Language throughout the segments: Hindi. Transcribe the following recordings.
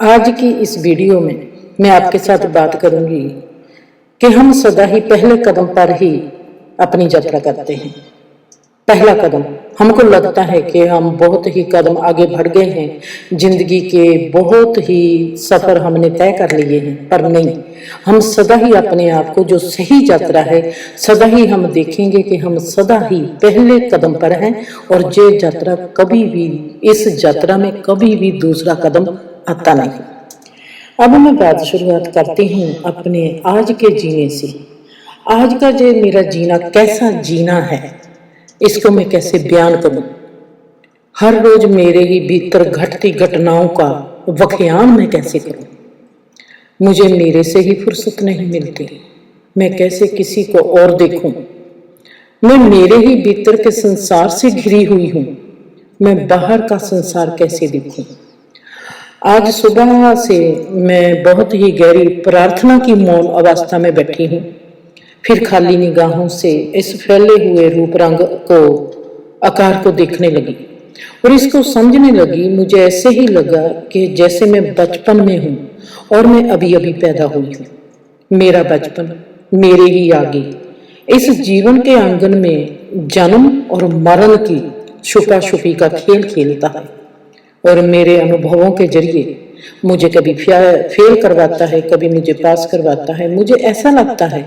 आज की इस वीडियो में मैं आपके साथ बात करूंगी कि हम सदा ही पहले कदम पर ही अपनी यात्रा करते हैं। पहला कदम, हमको लगता है कि हम बहुत ही कदम आगे बढ़ गए हैं, जिंदगी के बहुत ही सफर हमने तय कर लिए हैं, पर नहीं, हम सदा ही अपने आप को जो सही यात्रा है, सदा ही हम देखेंगे कि हम सदा ही पहले कदम पर हैं और ये यात्रा कभी भी, इस यात्रा में कभी भी दूसरा कदम आता नहीं। अब मैं बात शुरुआत करती हूँ अपने आज के जीने से। आज का जो मेरा जीना कैसा जीना है, इसको मैं कैसे बयान करूं। हर रोज मेरे ही भीतर घटती घटनाओं का व्याख्यान मैं कैसे करूं। मुझे मेरे से ही फुर्सत नहीं मिलती, मैं कैसे किसी को और देखूं। मैं मेरे ही भीतर के संसार से घिरी हुई हूं, मैं बाहर का संसार कैसे देखूं। आज सुबह से मैं बहुत ही गहरी प्रार्थना की मौन अवस्था में बैठी हूं, फिर खाली निगाहों से इस फैले हुए रूप रंग को, आकार को देखने लगी और इसको समझने लगी। मुझे ऐसे ही लगा कि जैसे मैं बचपन में हूं और मैं अभी अभी पैदा हुई हूं। मेरा बचपन मेरे ही आगे इस जीवन के आंगन में जन्म और मरण की छुपा छुपी का खेल खेलता है और मेरे अनुभवों के जरिए मुझे कभी फेल करवाता है, कभी मुझे पास करवाता है। मुझे ऐसा लगता है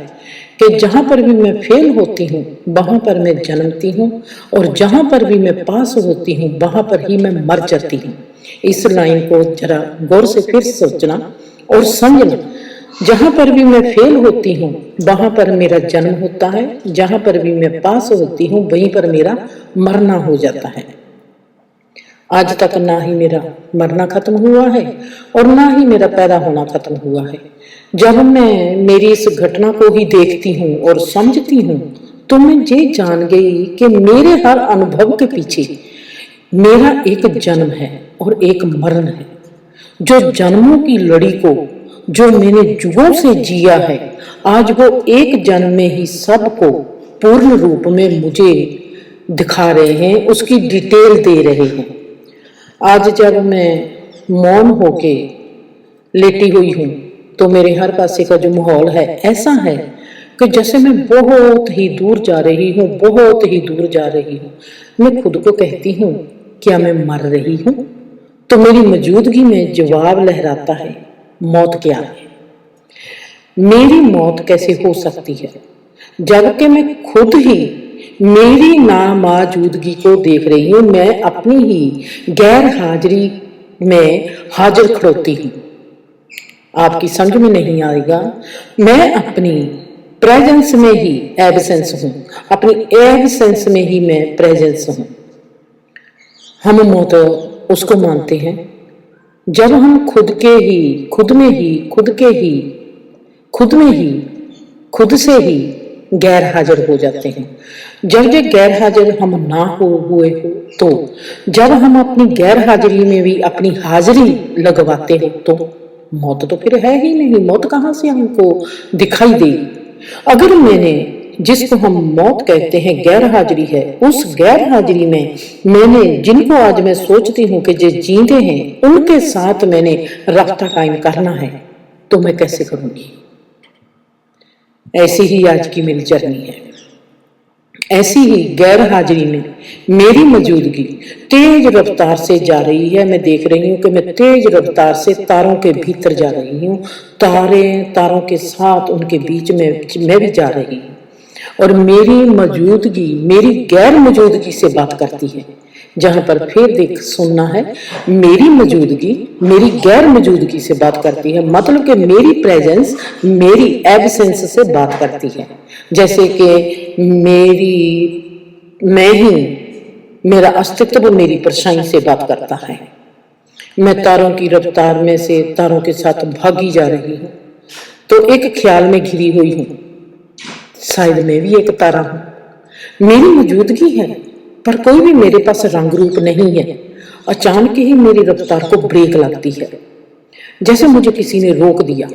कि जहां पर भी मैं फेल होती हूँ वहां पर मैं जन्मती हूँ और जहां पर भी मैं पास होती हूँ वहां पर ही मैं मर जाती हूँ। इस लाइन को जरा गौर से फिर सोचना और समझना। जहां पर भी मैं फेल होती हूँ वहां पर मेरा जन्म होता है, जहां पर भी मैं पास होती हूँ वहीं पर मेरा मरना हो जाता है। आज तक ना ही मेरा मरना खत्म हुआ है और ना ही मेरा पैदा होना खत्म हुआ है। जब मैं मेरी इस घटना को ही देखती हूँ और समझती हूँ तो मैं ये जान गई कि मेरे हर अनुभव के पीछे मेरा एक जन्म है और एक मरण है। जो जन्मों की लड़ी को जो मैंने जुगों से जिया है, आज वो एक जन्म में ही सबको पूर्ण रूप में मुझे दिखा रहे हैं, उसकी डिटेल दे रहे हैं। आज जब मैं मौन होके लेटी हुई हूँ तो मेरे हर पासे का जो माहौल है ऐसा है कि जैसे मैं बहुत ही दूर जा रही हूँ, बहुत ही दूर जा रही हूँ। मैं खुद को कहती हूँ, क्या मैं मर रही हूँ? तो मेरी मौजूदगी में जवाब लहराता है, मौत क्या है? मेरी मौत कैसे हो सकती है जबकि मैं खुद ही मेरी नामौजूदगी को देख रही हूं। मैं अपनी ही गैर हाजिरी में हाजिर खड़ोती हूं। आपकी समझ में नहीं आएगा, मैं अपनी प्रेजेंस में ही एब्सेंस हूं, अपनी एब्सेंस में ही मैं प्रेजेंस हूं। हम मौत उसको मानते हैं जब हम खुद के ही खुद में ही खुद के ही खुद में ही खुद से ही गैर हाजिर हो जाते हैं। जब ये गैर हाजिर हम ना हुए हो तो जब हम अपनी गैर हाजिरी में भी अपनी हाजिरी लगवाते हो तो मौत तो फिर है ही नहीं। मौत कहां से हमको दिखाई देगी? अगर मैंने जिसको हम मौत कहते हैं गैर हाजिरी है, उस गैर हाजिरी में मैंने जिनको आज मैं सोचती हूँ कि जो जीते हैं उनके साथ मैंने रास्ता कायम करना है तो मैं कैसे करूंगी? ऐसी ही आज की मेरी जर्नी है। ऐसी ही गैर हाजिरी में मेरी मौजूदगी तेज रफ्तार से जा रही है। मैं देख रही हूँ कि मैं तेज रफ्तार से तारों के भीतर जा रही हूँ, तारों के साथ उनके बीच में मैं भी जा रही हूँ और मेरी मौजूदगी मेरी गैर मौजूदगी से बात करती है। जहां पर फिर देख सुनना है, मेरी मौजूदगी मेरी गैर मौजूदगी से बात करती है, मतलब कि मेरी प्रेजेंस मेरी एब्सेंस से बात करती है। जैसे कि मैं ही मेरा अस्तित्व मेरी परछाई से बात करता है। मैं तारों की रफ्तार में से तारों के साथ भागी जा रही हूँ तो एक ख्याल में घिरी हुई हूँ, शायद मैं भी एक तारा हूं। मेरी मौजूदगी है पर कोई भी मेरे पास रंग रूप नहीं है। अचानक ही मेरी रफ्तार को ब्रेक लगती है, जैसे मुझे किसी ने रोक दिया।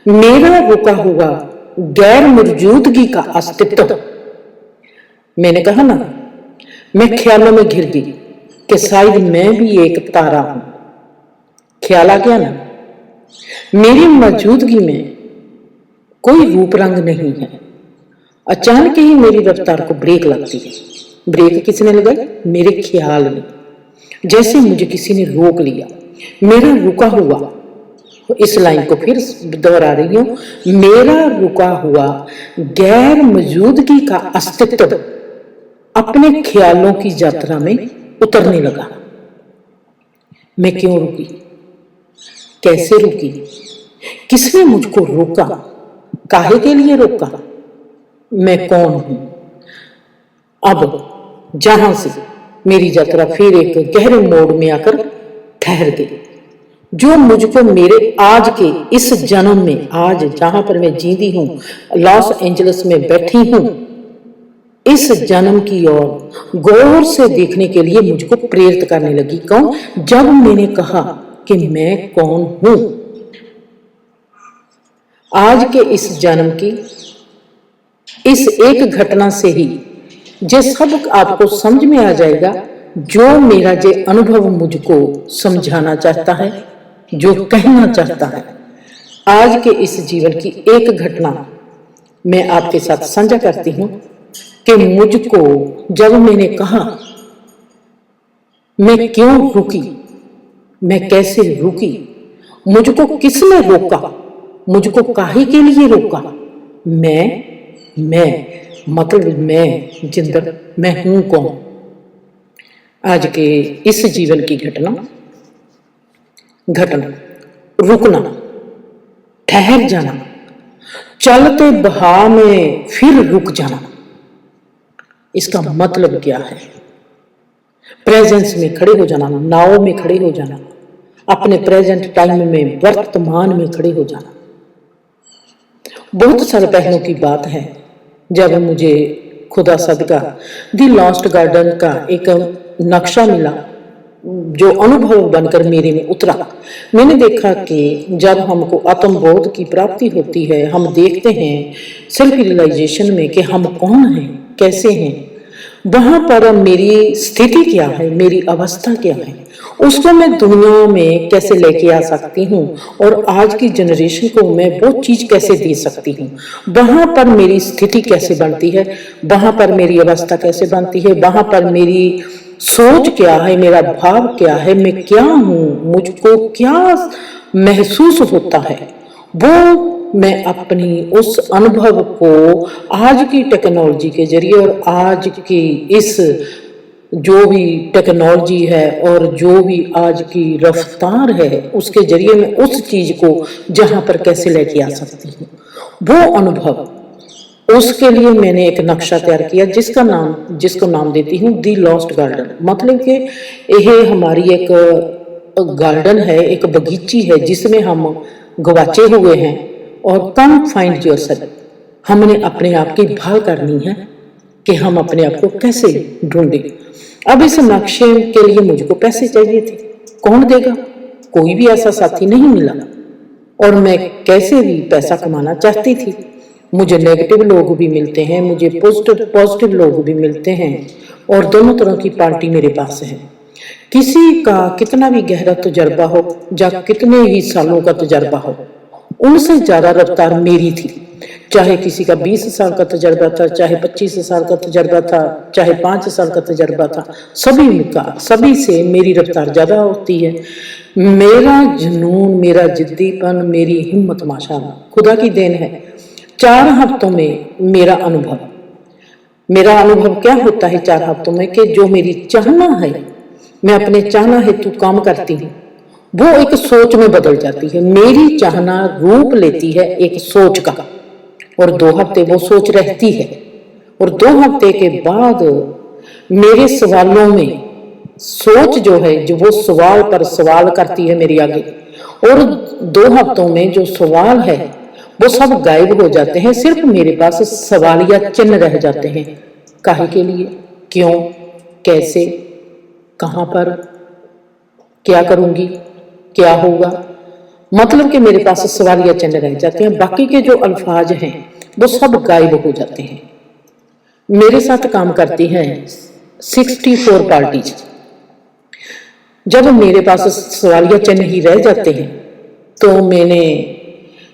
मेरा रुका हुआ गैर मौजूदगी का अस्तित्व, मैंने कहा ना, मैं ख्यालों में घिर गई कि शायद मैं भी एक तारा हूं। ख्याल आ गया ना, मेरी मौजूदगी में कोई रूप रंग नहीं है। अचानक ही मेरी रफ्तार को ब्रेक लगती है। ब्रेक किसने लगाई? मेरे ख्याल ने। जैसे मुझे किसी ने रोक लिया, मेरा रुका हुआ, इस लाइन को फिर दोहरा रही हूं, मेरा रुका हुआ गैर मौजूदगी का अस्तित्व अपने ख्यालों की यात्रा में उतरने लगा। मैं क्यों रुकी? कैसे रुकी? किसने मुझको रोका? काहे के लिए रोका? मैं कौन हूं? अब जहां से मेरी यात्रा फिर एक गहरे मोड़ में आकर ठहर गई, जो मुझको मेरे आज के इस जन्म में, आज जहां पर मैं जीती हूं, लॉस एंजलिस में बैठी हूं, इस जन्म की ओर गौर से देखने के लिए मुझको प्रेरित करने लगी। कौन? जब मैंने कहा कि मैं कौन हूं। आज के इस जन्म की इस एक घटना से ही जे सब आपको समझ में आ जाएगा, जो मेरा जे अनुभव मुझको समझाना चाहता है, जो कहना चाहता है। आज के इस जीवन की एक घटना मैं आपके साथ साझा करती हूं कि मुझको जब मैंने कहा मैं क्यों रुकी, मैं कैसे रुकी, मुझको किसने रोका, मुझको काहे के लिए रोका, मैं मतलब मैं जिंदर, मैं हूं कौन। आज के इस जीवन की घटना रुकना, ठहर जाना, चलते बहाव में फिर रुक जाना, इसका मतलब क्या है? प्रेजेंस में खड़े हो जाना, नाव में खड़े हो जाना, अपने प्रेजेंट टाइम में, वर्तमान में खड़े हो जाना। बहुत सारे पहलुओं की बात है। जब मुझे खुदा सदका दी लॉस्ट गार्डन का एक नक्शा मिला, जो अनुभव बनकर मेरे में उतरा, मैंने देखा कि जब हमको आत्मबोध की प्राप्ति होती है, हम देखते हैं सेल्फ रियलाइजेशन में कि हम कौन हैं, कैसे हैं, वहां पर मेरी स्थिति क्या है, मेरी अवस्था क्या है, उसको मैं दुनिया में कैसे लेके आ सकती हूँ और आज की जनरेशन को मैं वो चीज कैसे दे सकती हूँ, वहां पर मेरी स्थिति कैसे बनती है, वहां पर मेरी अवस्था कैसे बनती है, वहां पर मेरी सोच क्या है, मेरा भाव क्या है, मैं क्या हूं, मुझको क्या महसूस होता है, वो मैं अपनी उस अनुभव को आज की टेक्नोलॉजी के जरिए और आज की इस जो भी टेक्नोलॉजी है और जो भी आज की रफ्तार है, उसके जरिए मैं उस चीज को जहां पर कैसे लेके आ सकती हूँ, वो अनुभव, उसके लिए मैंने एक नक्शा तैयार किया जिसको नाम देती हूँ दी लॉस्ट गार्डन। मतलब कि यह हमारी एक गार्डन है, एक बगीची है जिसमें हम गवाचे हुए हैं और कम फाइंड योरसेल्फ, हमने अपने आप की भाल करनी है कि हम अपने आप को कैसे ढूंढें। अब इस नक्शे के लिए मुझको पैसे चाहिए थे, कौन देगा? कोई भी ऐसा साथी नहीं मिला और मैं कैसे भी पैसा कमाना चाहती थी। मुझे नेगेटिव लोग भी मिलते हैं, मुझे पॉजिटिव लोग भी मिलते हैं और दोनों तरह की पार्टी मेरे पास है। किसी का कितना भी गहरा तजर्बा हो या कितने ही सालों का तजर्बा हो, उनसे ज्यादा रफ्तार मेरी थी। चाहे किसी का 20 साल का तजर्बा था, चाहे 25 साल का तजर्बा था, चाहे 5 साल का तजर्बा था, सभी से मेरी रफ्तार ज्यादा होती है। मेरा जुनून, मेरा जिद्दीपन, मेरी हिम्मत माशाअल्लाह खुदा की देन है। 4 हफ्तों में मेरा अनुभव क्या होता है 4 हफ्तों में, कि जो मेरी चाहना है, मैं अपने चाहना हेतु काम करती हूँ, वो एक सोच में बदल जाती है। मेरी चाहना रूप लेती है एक सोच का और 2 हफ्ते वो सोच रहती है और 2 हफ्ते के बाद मेरे सवालों में सोच जो है, जो वो सवाल पर सवाल करती है मेरे आगे, और 2 हफ्तों में जो सवाल है वो सब गायब हो जाते हैं। सिर्फ मेरे पास सवाल या चिन्ह रह जाते हैं। काहे के लिए, क्यों, कैसे, कहां पर, क्या करूंगी, क्या होगा, मतलब कि मेरे पास सवाल या चिन्ह रह जाते हैं। बाकी के जो अल्फाज हैं वो सब गायब हो जाते हैं। मेरे साथ काम करती हैं 64 पार्टीज, जब मेरे पास सवालिया चिन्ह ही रह जाते हैं तो मैंने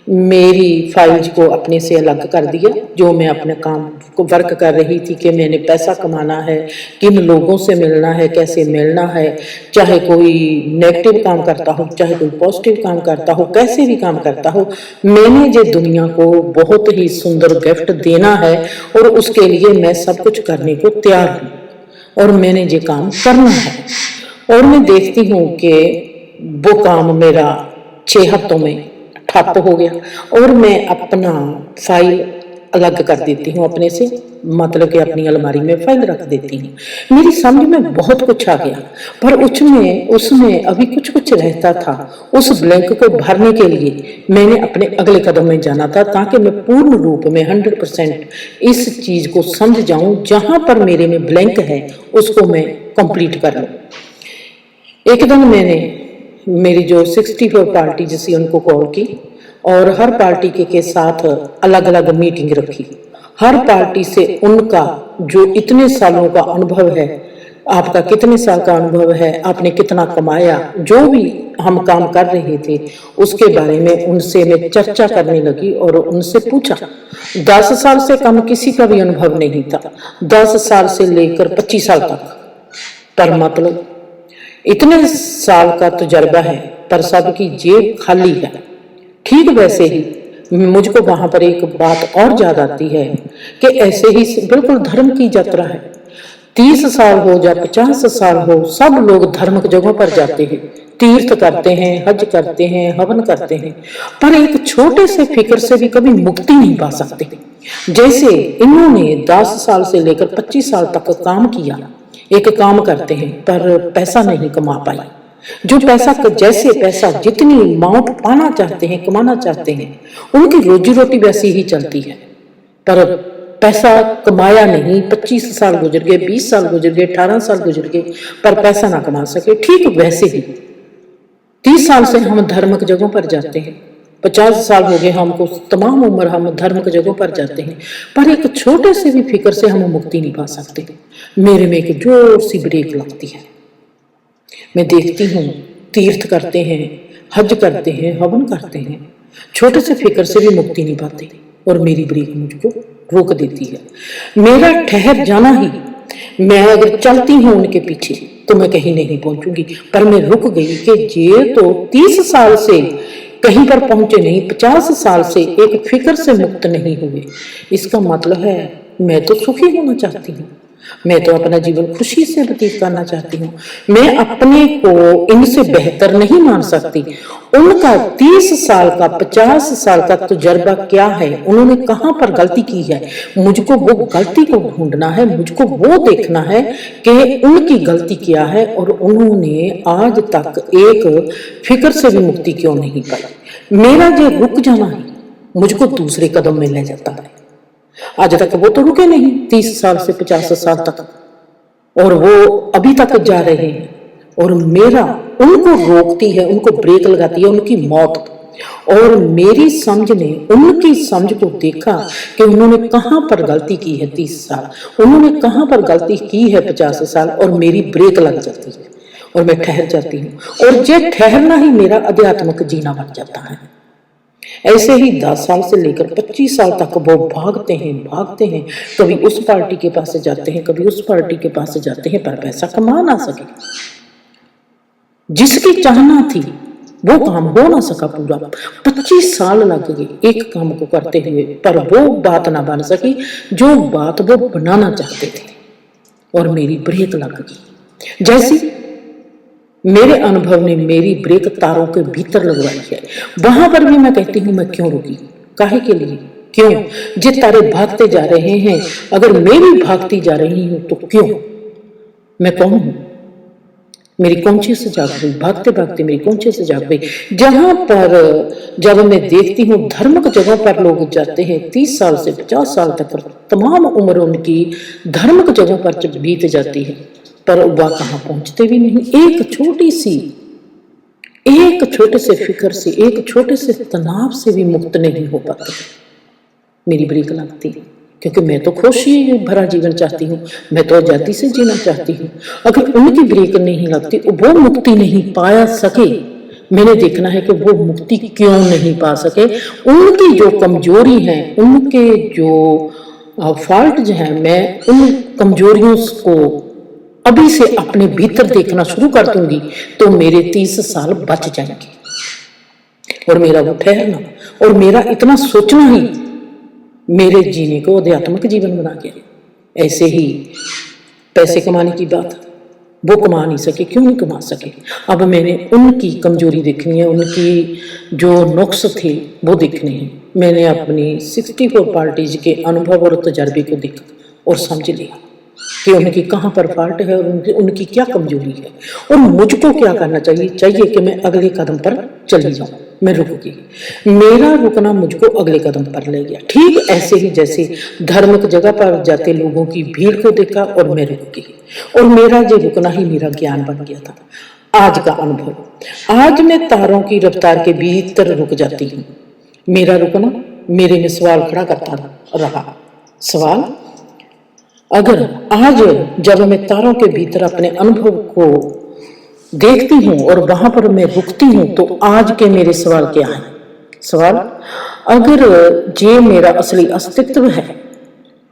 मेरी फाइल्स को अपने से अलग कर दिया। जो मैं अपने काम को वर्क कर रही थी कि मैंने पैसा कमाना है, किन लोगों से मिलना है, कैसे मिलना है, चाहे कोई नेगेटिव काम करता हो, चाहे कोई पॉजिटिव काम करता हो, कैसे भी काम करता हो, मैंने जो दुनिया को बहुत ही सुंदर गिफ्ट देना है और उसके लिए मैं सब कुछ करने को तैयार हूँ और मैंने ये काम करना है। और मैं देखती हूँ कि वो काम मेरा 6 हफ्तों में ठप हो गया और मैं अपना फाइल अलग कर देती हूँ अपने से, मतलब कि अपनी अलमारी में फाइल रख देती हूँ। मेरी समझ में बहुत कुछ आ गया, पर उसमें अभी कुछ कुछ रहता था। उस ब्लैंक को भरने के लिए मैंने अपने अगले कदम में जाना था, ताकि मैं पूर्ण रूप में 100% इस चीज को समझ जाऊं, जहां पर मेरे में ब्लैंक है उसको मैं कंप्लीट कर लूं। एक दिन मैंने मेरी जो 64 पार्टी जिसे उनको कॉल की और हर पार्टी के साथ अलग अलग मीटिंग रखी। हर पार्टी से उनका जो इतने सालों का अनुभव है, आपका कितने साल का अनुभव है, आपने कितना कमाया, जो भी हम काम कर रहे थे उसके बारे में उनसे मैं चर्चा करने लगी और उनसे पूछा। 10 साल से कम किसी का भी अनुभव नहीं था, 10 साल से लेकर 25 साल तक, पर मतलब इतने साल का तजर्बा है पर सबकी जेब खाली है। ठीक वैसे ही मुझको वहां पर एक बात और याद आती है कि ऐसे ही बिल्कुल धर्म की यात्रा है। 30 साल हो या 50 साल हो, सब लोग धार्मिक जगहों पर जाते हैं, तीर्थ करते हैं, हज करते हैं, हवन करते हैं, पर एक छोटे से फिक्र से भी कभी मुक्ति नहीं पा सकते। जैसे इन्होंने 10 साल से लेकर 25 साल तक काम किया, एक काम करते हैं पर पैसा नहीं कमा पाए। जो पैसा जैसे पैसा जितनी अमाउंट पाना चाहते हैं, कमाना चाहते हैं, उनकी रोजी रोटी वैसी ही चलती है, पर पैसा कमाया नहीं। 25 साल गुजर गए, 20 साल गुजर गए, 18 साल गुजर गए, पर पैसा ना कमा सके। ठीक वैसे ही 30 साल से हम धार्मिक जगहों पर जाते हैं, 50 साल हो गए हमको, तमाम उम्र हम धार्मिक जगहों पर जाते हैं, पर एक छोटे से भी फिक्र से हम मुक्ति नहीं पा सकते। मेरे में एक जोर सी ब्रेक लगती है। मैं देखती हूँ तीर्थ करते हैं, हज करते हैं, हवन करते हैं, छोटे से फिक्र से भी मुक्ति नहीं पाते और मेरी ब्रेक मुझको रोक देती है। मेरा ठहर जाना ही, मैं अगर चलती हूँ उनके पीछे तो मैं कहीं नहीं पहुंचूंगी, पर मैं रुक गई कि ये तो 30 साल से कहीं पर पहुंचे नहीं, 50 साल से एक फिक्र से मुक्त नहीं हुए। इसका मतलब है मैं तो सुखी होना चाहती हूँ, मैं तो अपना जीवन खुशी से व्यतीत करना चाहती हूँ। मैं अपने को इनसे बेहतर नहीं मान सकती। उनका 30 साल का 50 साल का तजुर्बा क्या है, उन्होंने कहाँ पर गलती की है, मुझको वो गलती को ढूंढना है, मुझको वो देखना है कि उनकी गलती क्या है और उन्होंने आज तक एक फिक्र से भी मुक्ति क्यों नहीं पाई। मेरा जो रुक जाना है मुझको दूसरे कदम में ले जाता है। आज तक वो तो रुके नहीं 30 साल से 50 साल तक, और वो अभी तक जा रहे हैं, और मेरा उनको रोकती है, उनको ब्रेक लगाती है उनकी मौत। और मेरी समझ ने उनकी समझ को देखा कि उन्होंने कहां पर गलती की है 30 साल, उन्होंने कहां पर गलती की है 50 साल, और मेरी ब्रेक लग जाती है और मैं ठहर जाती हूँ, और ये ठहरना ही मेरा आध्यात्मिक जीना बन जाता है। ऐसे ही 10 साल से लेकर 25 साल तक वो भागते हैं, कभी उस पार्टी के पास जाते हैं, कभी उस पार्टी के पास जाते हैं, पर पैसा कमा ना सके। जिसकी चाहना थी वो काम हो ना सका पूरा। 25 साल लग गए एक काम को करते हुए, पर वो बात ना बन सकी जो बात वो बनाना चाहते थे, और मेरी ब्रेक लग गई। जैसी मेरे अनुभव ने मेरी ब्रेक तारों के भीतर लगवाई है। वहां पर भी मैं कहती हूँ मैं क्यों रुकी, काहे के लिए, क्यों? जे तारे भागते जा रहे हैं, अगर मैं भी भागती जा रही हूं तो क्यों? मैं कौन हूं? मेरी कॉन्शियस जाग गई, भागते भागते मेरी कॉन्शियस जाग गई। जहां पर जब मैं देखती हूँ धार्मिक जगहों पर लोग जाते हैं 30 साल से 50 साल तक, तमाम उम्र उनकी धार्मिक जगहों पर बीत जाती है, पर वह कहां पहुंचते भी नहीं। एक छोटे से फिक्र से, एक छोटे से तनाव से भी मुक्त नहीं हो पाते। मेरी ब्रेक लगती है। क्योंकि मैं तो खुशी भरा जीवन चाहती हूँ, मैं तो आजादी से जीना चाहती हूँ। अगर उनकी ब्रेक नहीं लगती, वो मुक्ति नहीं पाया सके, मैंने देखना है कि वो मुक्ति क्यों नहीं पा सके। उनकी जो कमजोरी है, उनके जो फॉल्ट जो है, मैं उन कमजोरियों को अभी से अपने भीतर देखना शुरू कर दूंगी, तो मेरे 30 साल बच जाएंगे। और मेरा वो ठहरना और मेरा इतना सोचना ही मेरे जीने को आध्यात्मिक जीवन बना के। ऐसे ही पैसे कमाने की बात, वो कमा नहीं सके, क्यों नहीं कमा सके। अब मैंने उनकी कमजोरी देखनी है, उनकी जो नुक्स थे वो देखने हैं। मैंने अपनी 64 पार्टीज के अनुभव और तजर्बे को देखा और समझ लिया कि उनकी कहाँ पर फॉल्ट है और उनकी क्या कमजोरी है, और मुझको क्या करना चाहिए कि मैं अगले कदम पर चली जाऊं। मैं रुकी, मेरा रुकना मुझको अगले कदम पर ले गया। ठीक ऐसे ही जैसे धार्मिक जगह पर जाते लोगों की भीड़ को देखा और मैं रुकी, और मेरा जो रुकना ही मेरा ज्ञान बन गया था। आज का अनुभव, आज मैं तारों की रफ्तार के भीतर रुक जाती हूँ। मेरा रुकना मेरे में सवाल खड़ा करता रहा। सवाल, अगर आज जब मैं तारों के भीतर अपने अनुभव को देखती हूँ और वहां पर मैं रुकती हूँ, तो आज के मेरे सवाल क्या है? सवाल, अगर ये मेरा असली अस्तित्व है,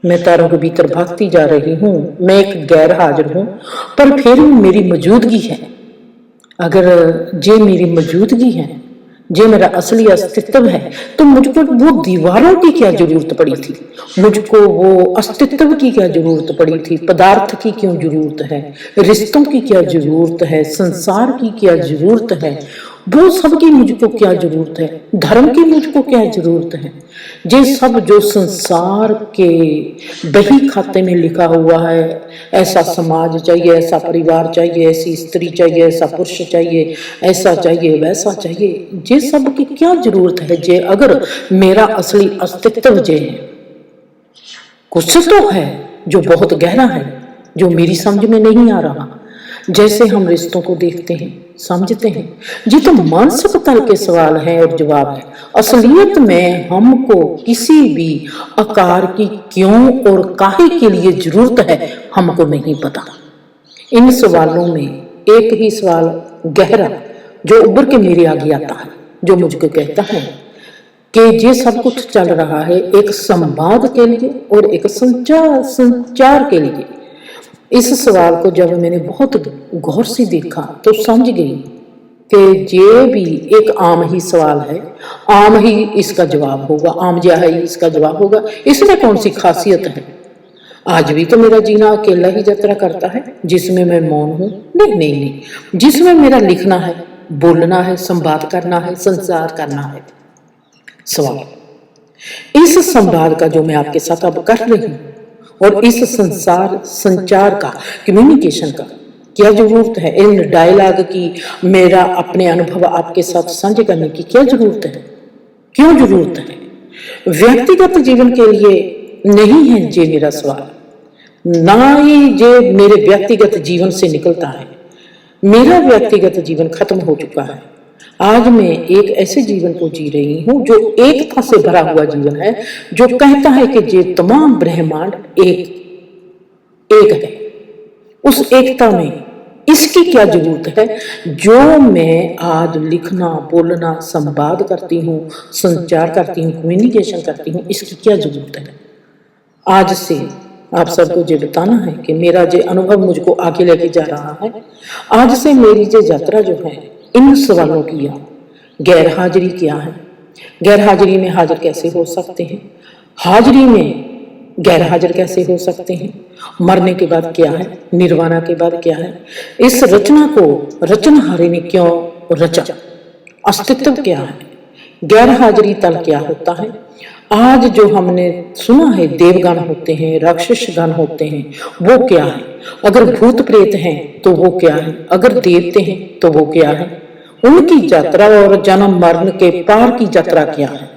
मैं तारों के भीतर भागती जा रही हूँ, मैं एक गैर हाजिर हूँ, पर फिर मेरी मौजूदगी है। अगर ये मेरी मौजूदगी है, जे मेरा असली अस्तित्व है, तो मुझको वो दीवारों की क्या जरूरत पड़ी थी? मुझको वो अस्तित्व की क्या जरूरत पड़ी थी? पदार्थ की क्यों जरूरत है? रिश्तों की क्या जरूरत है? संसार की क्या जरूरत है? वो सब की मुझको क्या जरूरत है? धर्म की मुझको क्या जरूरत है? ये सब जो संसार के बही खाते में लिखा हुआ है, ऐसा समाज चाहिए, ऐसा परिवार चाहिए, ऐसी स्त्री चाहिए, ऐसा पुरुष चाहिए, ऐसा चाहिए, वैसा चाहिए, ये सब की क्या जरूरत है? जे अगर मेरा असली अस्तित्व जे है, कुछ तो है जो बहुत गहरा है, जो मेरी समझ में नहीं आ रहा। जैसे हम रिश्तों को देखते हैं, समझते हैं, ये तो मानसिक तल के सवाल हैं और जवाब है। असलियत में हमको किसी भी आकार की क्यों और काहे के लिए जरूरत है, हमको नहीं पता। इन सवालों में एक ही सवाल गहरा जो उभर के मेरे आगे आता है, जो मुझको कहता है कि ये सब कुछ चल रहा है एक संवाद के लिए और एक संचार के लिए। इस सवाल को जब मैंने बहुत गौर से देखा तो समझ गई कि ये भी एक आम ही सवाल है, आम ही इसका जवाब होगा, आम जहा ही इसका जवाब होगा। इसमें कौन सी खासियत है? आज भी तो मेरा जीना अकेला ही यात्रा करता है, जिसमें मैं मौन हूं। नहीं, जिसमें मेरा लिखना है, बोलना है, संवाद करना है, संचार करना है। सवाल, इस संवाद का जो मैं आपके साथ अब कर रही हूं, और इस संचार का, कम्युनिकेशन का क्या जरूरत है? इन डायलॉग की, मेरा अपने अनुभव आपके साथ साझा करने की क्या जरूरत है? क्यों जरूरत है? व्यक्तिगत जीवन के लिए नहीं है ये मेरा सवाल, ना ही ये मेरे व्यक्तिगत जीवन से निकलता है। मेरा व्यक्तिगत जीवन खत्म हो चुका है। आज मैं एक ऐसे जीवन को जी रही हूं जो एकता से भरा हुआ जीवन है, जो कहता है कि ये तमाम ब्रह्मांड एक है। उस एकता में इसकी क्या जरूरत है जो मैं आज लिखना, बोलना, संवाद करती हूँ, संचार करती हूँ, कम्युनिकेशन करती हूँ, इसकी क्या जरूरत है? आज से आप सबको ये बताना है कि मेरा ये अनुभव मुझको आगे लेके जा रहा है। आज से मेरी ये यात्रा जो है, इन सवालों की गैर हाजिरी क्या है? गैर हाजिरी में हाजिर कैसे हो सकते हैं? हाजिरी में गैर हाजिर कैसे हो सकते हैं? मरने के बाद क्या है? निर्वाणा के बाद क्या है? इस रचना को रचनहारे ने क्यों रचा? अस्तित्व क्या है? गैर हाजिरी तल क्या होता है? आज जो हमने सुना है, देवगण होते हैं, राक्षस गण होते हैं, वो क्या है? अगर भूत प्रेत हैं तो वो क्या है? अगर देवते हैं तो वो क्या है? उनकी यात्रा और जन्म मरण के पार की यात्रा क्या है,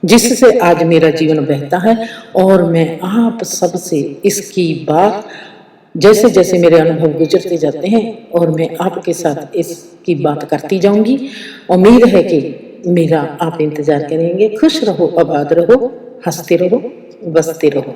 जिससे आज मेरा जीवन बहता है। और मैं आप सबसे इसकी बात, जैसे जैसे मेरे अनुभव गुजरते जाते हैं, और मैं आपके साथ इसकी बात करती जाऊंगी। उम्मीद है कि मेरा आप इंतजार करेंगे। खुश रहो, आबाद रहो। हंसते रहो, बसते रहो।